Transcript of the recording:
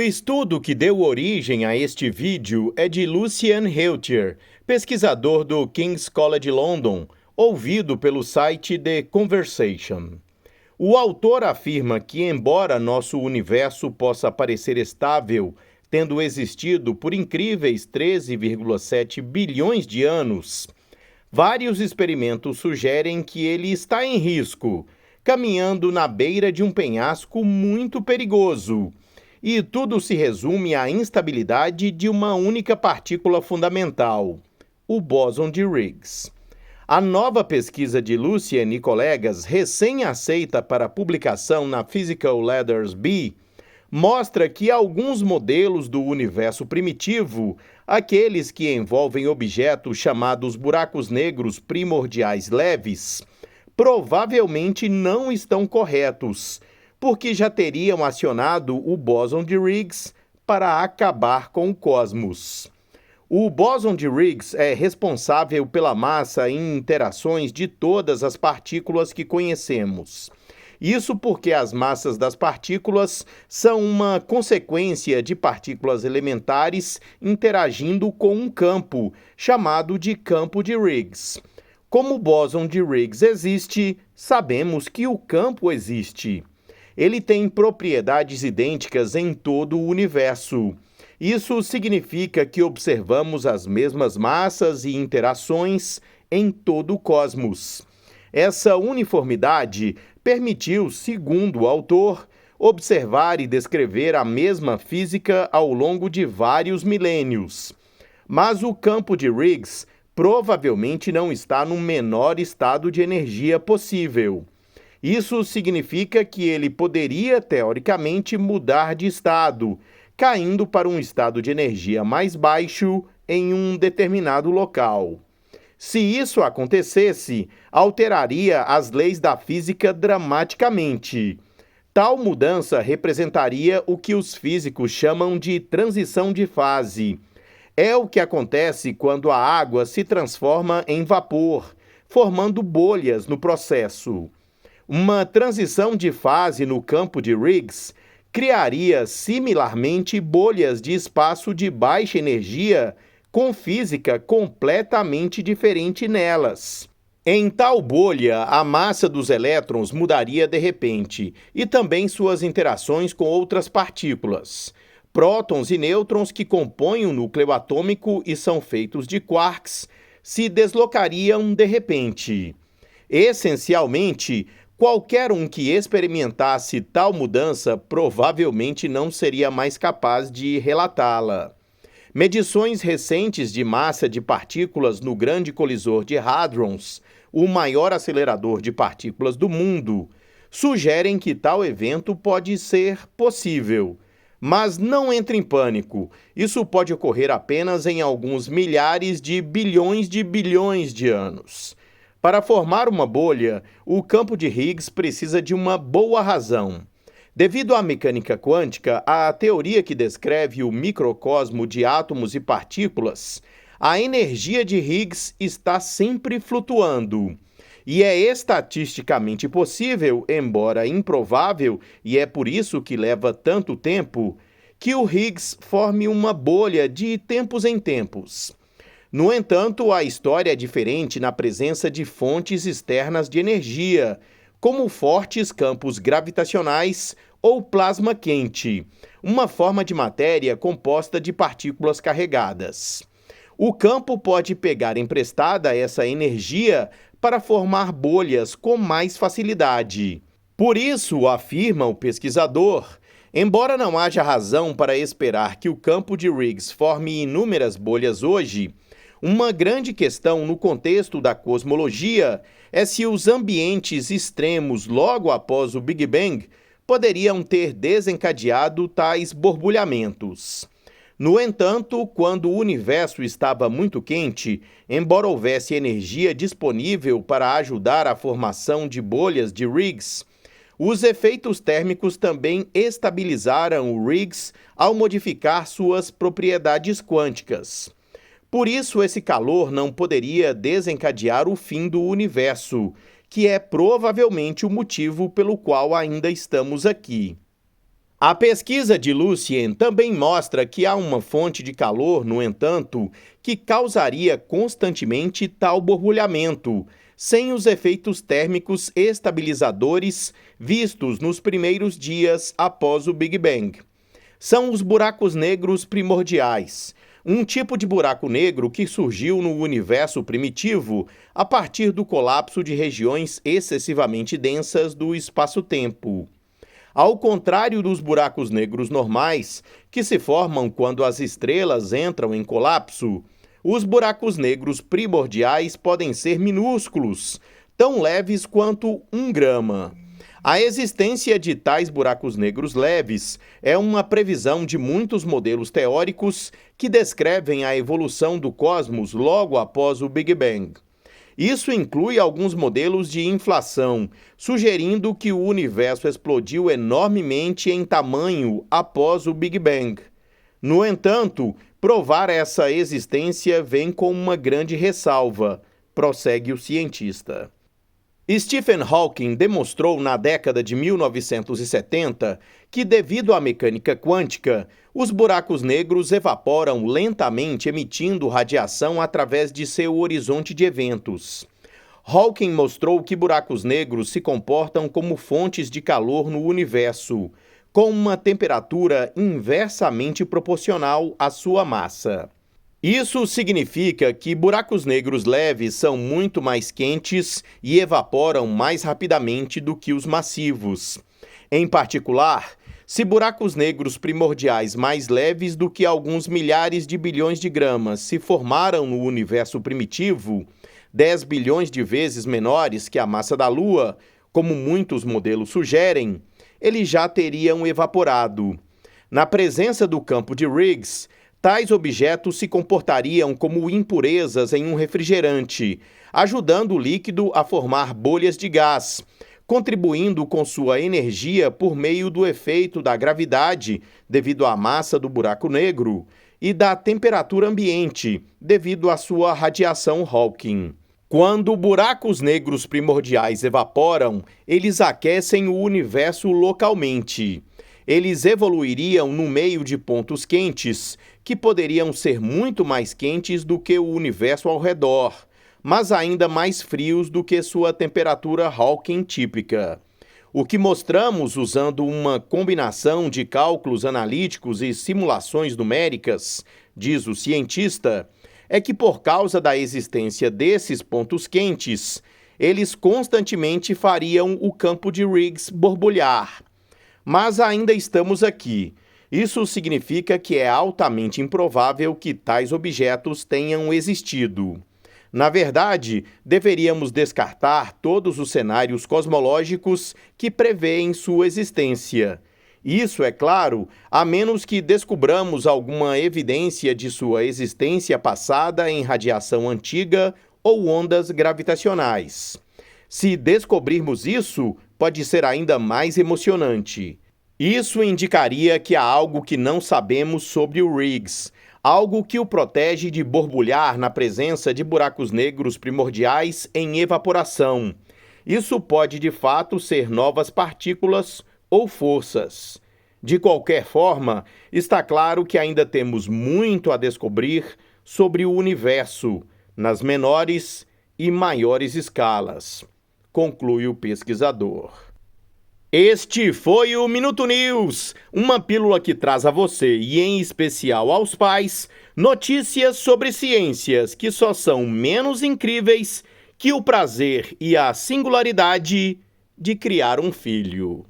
O estudo que deu origem a este vídeo é de Lucian Heutier, pesquisador do King's College London, ouvido pelo site The Conversation. O autor afirma que, embora nosso universo possa parecer estável, tendo existido por incríveis 13,7 bilhões de anos, vários experimentos sugerem que ele está em risco, caminhando na beira de um penhasco muito perigoso. E tudo se resume à instabilidade de uma única partícula fundamental, o bóson de Higgs. A nova pesquisa de Lucian e colegas, recém-aceita para publicação na Physical Letters B, mostra que alguns modelos do universo primitivo, aqueles que envolvem objetos chamados buracos negros primordiais leves, provavelmente não estão corretos, porque já teriam acionado o bóson de Higgs para acabar com o cosmos. O bóson de Higgs é responsável pela massa e interações de todas as partículas que conhecemos. Isso porque as massas das partículas são uma consequência de partículas elementares interagindo com um campo, chamado de campo de Higgs. Como o bóson de Higgs existe, sabemos que o campo existe. Ele tem propriedades idênticas em todo o universo. Isso significa que observamos as mesmas massas e interações em todo o cosmos. Essa uniformidade permitiu, segundo o autor, observar e descrever a mesma física ao longo de vários milênios. Mas o campo de Higgs provavelmente não está no menor estado de energia possível. Isso significa que ele poderia, teoricamente, mudar de estado, caindo para um estado de energia mais baixo em um determinado local. Se isso acontecesse, alteraria as leis da física dramaticamente. Tal mudança representaria o que os físicos chamam de transição de fase. É o que acontece quando a água se transforma em vapor, formando bolhas no processo. Uma transição de fase no campo de Higgs criaria similarmente bolhas de espaço de baixa energia com física completamente diferente nelas. Em tal bolha, a massa dos elétrons mudaria de repente e também suas interações com outras partículas. Prótons e nêutrons que compõem o núcleo atômico e são feitos de quarks se deslocariam de repente. Essencialmente, qualquer um que experimentasse tal mudança provavelmente não seria mais capaz de relatá-la. Medições recentes de massa de partículas no Grande Colisor de Hadrons, o maior acelerador de partículas do mundo, sugerem que tal evento pode ser possível. Mas não entre em pânico, isso pode ocorrer apenas em alguns milhares de bilhões de anos. Para formar uma bolha, o campo de Higgs precisa de uma boa razão. Devido à mecânica quântica, a teoria que descreve o microcosmo de átomos e partículas, a energia de Higgs está sempre flutuando. E é estatisticamente possível, embora improvável, e é por isso que leva tanto tempo, que o Higgs forme uma bolha de tempos em tempos. No entanto, a história é diferente na presença de fontes externas de energia, como fortes campos gravitacionais ou plasma quente, uma forma de matéria composta de partículas carregadas. O campo pode pegar emprestada essa energia para formar bolhas com mais facilidade. Por isso, afirma o pesquisador, embora não haja razão para esperar que o campo de Higgs forme inúmeras bolhas hoje, uma grande questão no contexto da cosmologia é se os ambientes extremos logo após o Big Bang poderiam ter desencadeado tais borbulhamentos. No entanto, quando o universo estava muito quente, embora houvesse energia disponível para ajudar a formação de bolhas de Higgs, os efeitos térmicos também estabilizaram o Higgs ao modificar suas propriedades quânticas. Por isso, esse calor não poderia desencadear o fim do universo, que é provavelmente o motivo pelo qual ainda estamos aqui. A pesquisa de Lucien também mostra que há uma fonte de calor, no entanto, que causaria constantemente tal borbulhamento, sem os efeitos térmicos estabilizadores vistos nos primeiros dias após o Big Bang. São os buracos negros primordiais, um tipo de buraco negro que surgiu no universo primitivo a partir do colapso de regiões excessivamente densas do espaço-tempo. Ao contrário dos buracos negros normais, que se formam quando as estrelas entram em colapso, os buracos negros primordiais podem ser minúsculos, tão leves quanto 1 grama. A existência de tais buracos negros leves é uma previsão de muitos modelos teóricos que descrevem a evolução do cosmos logo após o Big Bang. Isso inclui alguns modelos de inflação, sugerindo que o universo explodiu enormemente em tamanho após o Big Bang. No entanto, provar essa existência vem com uma grande ressalva, prossegue o cientista. Stephen Hawking demonstrou na década de 1970 que, devido à mecânica quântica, os buracos negros evaporam lentamente, emitindo radiação através de seu horizonte de eventos. Hawking mostrou que buracos negros se comportam como fontes de calor no universo, com uma temperatura inversamente proporcional à sua massa. Isso significa que buracos negros leves são muito mais quentes e evaporam mais rapidamente do que os massivos. Em particular, se buracos negros primordiais mais leves do que alguns milhares de bilhões de gramas se formaram no universo primitivo, 10 bilhões de vezes menores que a massa da Lua, como muitos modelos sugerem, eles já teriam evaporado. Na presença do campo de Higgs, tais objetos se comportariam como impurezas em um refrigerante, ajudando o líquido a formar bolhas de gás, contribuindo com sua energia por meio do efeito da gravidade, devido à massa do buraco negro, e da temperatura ambiente, devido à sua radiação Hawking. Quando buracos negros primordiais evaporam, eles aquecem o universo localmente. Eles evoluiriam no meio de pontos quentes, que poderiam ser muito mais quentes do que o universo ao redor, mas ainda mais frios do que sua temperatura Hawking típica. O que mostramos usando uma combinação de cálculos analíticos e simulações numéricas, diz o cientista, é que por causa da existência desses pontos quentes, eles constantemente fariam o campo de Higgs borbulhar. Mas ainda estamos aqui. Isso significa que é altamente improvável que tais objetos tenham existido. Na verdade, deveríamos descartar todos os cenários cosmológicos que prevêem sua existência. Isso, é claro, a menos que descubramos alguma evidência de sua existência passada em radiação antiga ou ondas gravitacionais. Se descobrirmos isso, pode ser ainda mais emocionante. Isso indicaria que há algo que não sabemos sobre o Higgs, algo que o protege de borbulhar na presença de buracos negros primordiais em evaporação. Isso pode, de fato, ser novas partículas ou forças. De qualquer forma, está claro que ainda temos muito a descobrir sobre o universo, nas menores e maiores escalas, conclui o pesquisador. Este foi o Minuto News, uma pílula que traz a você, e em especial aos pais, notícias sobre ciências que só são menos incríveis que o prazer e a singularidade de criar um filho.